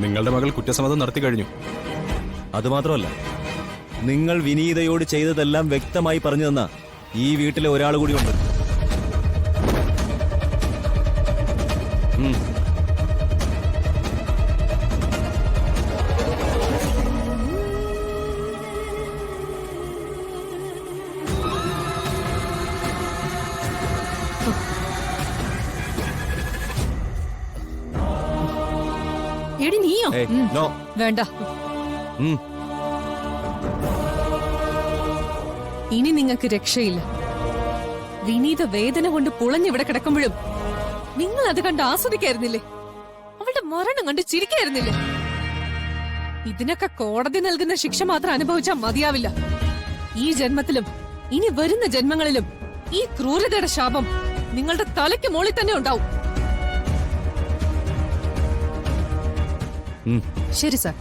നിങ്ങളുടെ മകൾ കുറ്റസമ്മതം നടത്തി കഴിഞ്ഞു. അതുമാത്രമല്ല, നിങ്ങൾ വിനീതയോട് ചെയ്തതെല്ലാം വ്യക്തമായി പറഞ്ഞു തന്ന ഈ വീട്ടിലെ ഒരാൾ കൂടിയുണ്ട്. എടി നീയോ? നോ. വേണ്ട. ഇനി നിങ്ങൾക്ക് രക്ഷയില്ല. വിനീത വേദന കൊണ്ട് പുളഞ്ഞിവിടെ കിടക്കുമ്പോഴും നിങ്ങൾ അത് കണ്ട് ആസ്വദിക്കായിരുന്നില്ലേ? അവളുടെ മരണം കണ്ട് ചിരിക്കായിരുന്നില്ലേ? ഇതിനൊക്കെ കോടതി നൽകുന്ന ശിക്ഷ മാത്രം അനുഭവിച്ചാൽ മതിയാവില്ല. ഈ ജന്മത്തിലും ഇനി വരുന്ന ജന്മങ്ങളിലും ഈ ക്രൂരതയുടെ ശാപം നിങ്ങളുടെ തലയ്ക്ക് മുകളിൽ തന്നെ ഉണ്ടാവും. ശരി സാർ.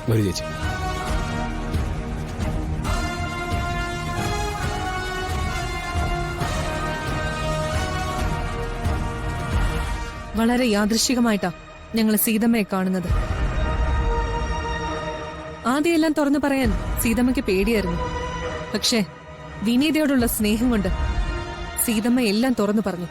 വരൂ ചേച്ചി. വളരെ യാദൃശ്ചികമായിട്ടാ ഞങ്ങൾ സീതമ്മയെ കാണുന്നത്. ആദ്യമെല്ലാം തുറന്നു പറയാൻ സീതമ്മയ്ക്ക് പേടിയായിരുന്നു. പക്ഷേ വിനീതയോടുള്ള സ്നേഹം കൊണ്ട് സീതമ്മ എല്ലാം തുറന്നു പറഞ്ഞു.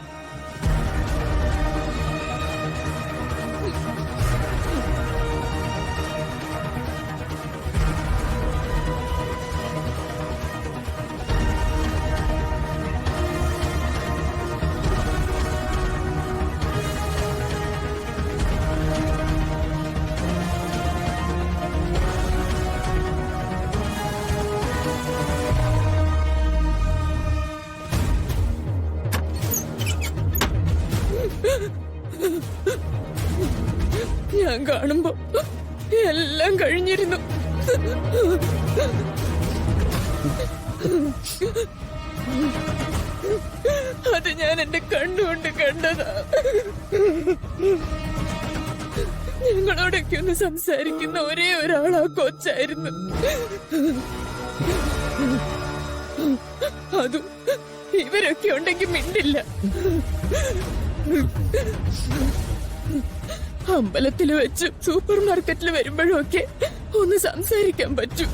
ഞാൻ കാണുമ്പോ എല്ലാം കഴിഞ്ഞിരുന്നു. അത് ഞാൻ എന്റെ കണ്ണുകൊണ്ട് കണ്ടതാ. ഞങ്ങളോടൊക്കെ ഒന്ന് സംസാരിക്കുന്ന ഒരേ ഒരാളാ കൊച്ചായിരുന്നു. അതും ഇവരൊക്കെ ഉണ്ടെങ്കിൽ മിണ്ടില്ല. അമ്പലത്തിൽ വെച്ച് സൂപ്പർ മാർക്കറ്റിൽ വരുമ്പോഴൊക്കെ ഒന്ന് സംസാരിക്കാൻ പറ്റും.